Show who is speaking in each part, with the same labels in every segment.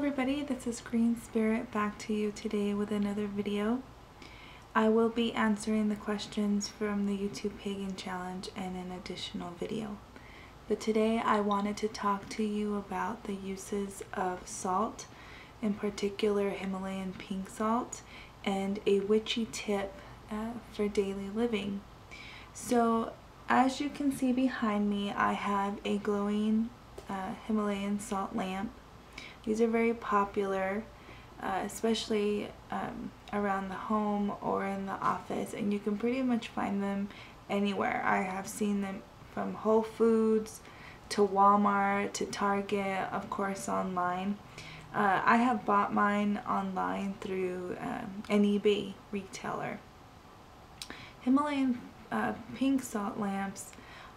Speaker 1: everybody, this is Green Spirit back to you today with another video. I will be answering the questions from the YouTube Pagan Challenge and an additional video. But today I wanted to talk to you about the uses of salt, in particular Himalayan pink salt, and a witchy tip for daily living. So as you can see behind me, I have a glowing Himalayan salt lamp. These are very popular, especially around the home or in the office, and you can pretty much find them anywhere. I have seen them from Whole Foods to Walmart to Target, of course online. I have bought mine online through an eBay retailer. Himalayan pink salt lamps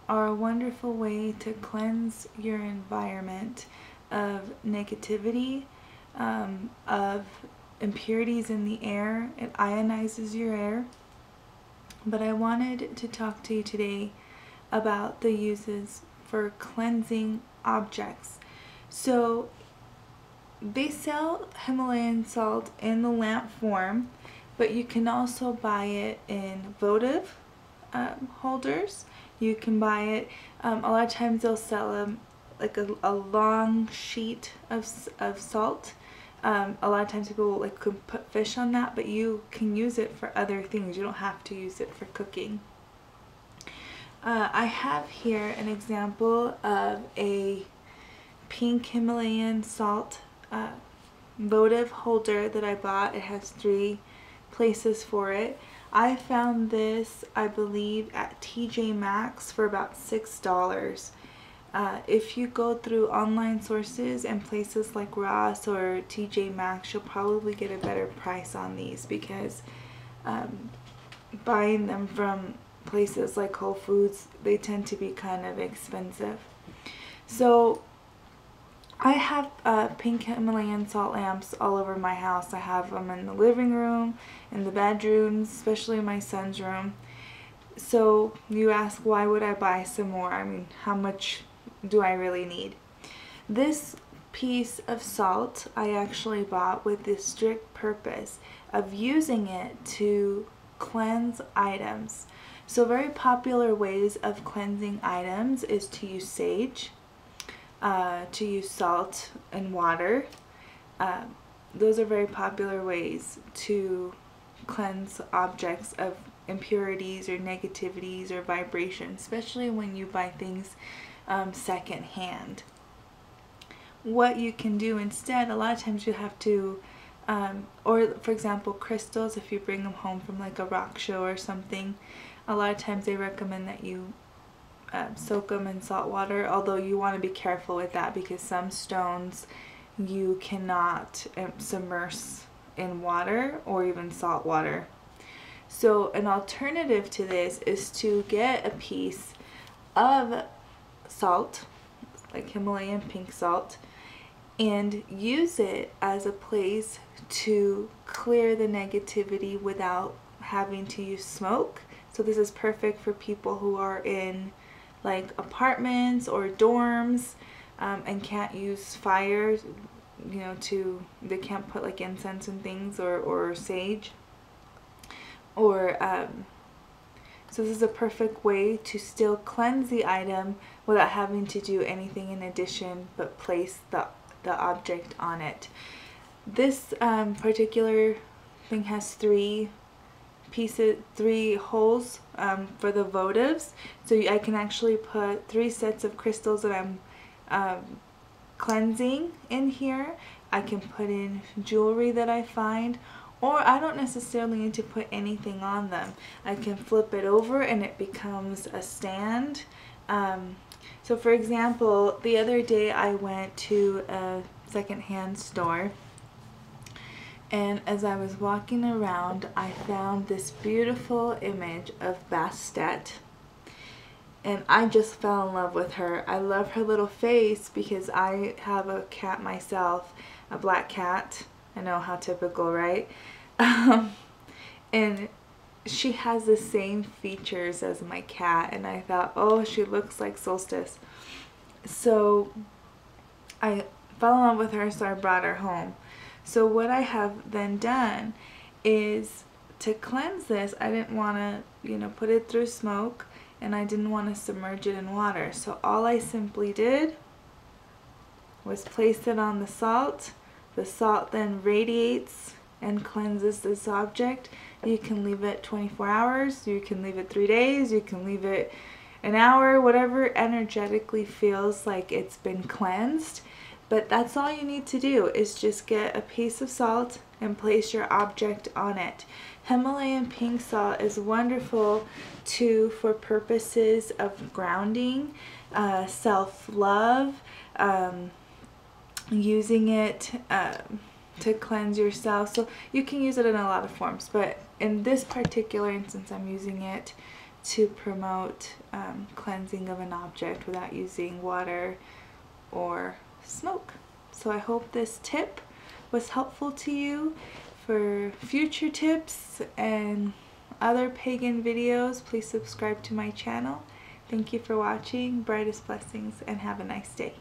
Speaker 1: are a wonderful way to cleanse your environment of negativity, of impurities in the air. It ionizes your air. But I wanted to talk to you today about the uses for cleansing objects. So they sell Himalayan salt in the lamp form, but you can also buy it in votive holders. You can buy it, a lot of times they'll sell them like a long sheet of salt. A lot of times people can put fish on that, but you can use it for other things. You don't have to use it for cooking. I have here an example of a pink Himalayan salt votive holder that I bought. It has 3 places for it. I found this, I believe, at TJ Maxx for about $6. If you go through online sources and places like Ross or TJ Maxx, you'll probably get a better price on these, because buying them from places like Whole Foods, they tend to be kind of expensive. So I have pink Himalayan salt lamps all over my house. I have them in the living room, in the bedrooms, especially my son's room. So you ask, why would I buy some more? I mean, how much do I really need? This piece of salt I actually bought with the strict purpose of using it to cleanse items. So very popular ways of cleansing items is to use sage, to use salt and water. Those are very popular ways to cleanse objects of impurities or negativities or vibration, especially when you buy things second hand. What you can do instead, a lot of times you have to, or for example crystals, if you bring them home from like a rock show or something, a lot of times they recommend that you soak them in salt water, although you want to be careful with that because some stones you cannot submerge in water or even salt water. So an alternative to this is to get a piece of salt, like Himalayan pink salt, and use it as a place to clear the negativity without having to use smoke. So this is perfect for people who are in like apartments or dorms and can't use fire, you know, they can't put like incense and things or sage, or so this is a perfect way to still cleanse the item without having to do anything in addition but place the object on it. This particular thing has 3 holes for the votives, so I can actually put 3 sets of crystals that I'm cleansing in here. I can put in jewelry that I find, or I don't necessarily need to put anything on them. I can flip it over and it becomes a stand. So for example, the other day I went to a secondhand store, and as I was walking around, I found this beautiful image of Bastet, and I just fell in love with her. I love her little face because I have a cat myself, a black cat. I know, how typical, right? And she has the same features as my cat, and I thought, oh, she looks like Solstice. So I fell in love with her, so I brought her home. So what I have then done is to cleanse this, I didn't want to, put it through smoke, and I didn't want to submerge it in water. So all I simply did was place it on the salt. The salt then radiates and cleanses this object. You can leave it 24 hours, you can leave it 3 days, you can leave it an hour, whatever energetically feels like it's been cleansed. But that's all you need to do, is just get a piece of salt and place your object on it. Himalayan pink salt is wonderful too for purposes of grounding, self-love, using it to cleanse yourself. So you can use it in a lot of forms, but in this particular instance I'm using it to promote cleansing of an object without using water or smoke. So I hope this tip was helpful to you. For future tips and other pagan videos, please subscribe to my channel. Thank you for watching. Brightest blessings, and have a nice day.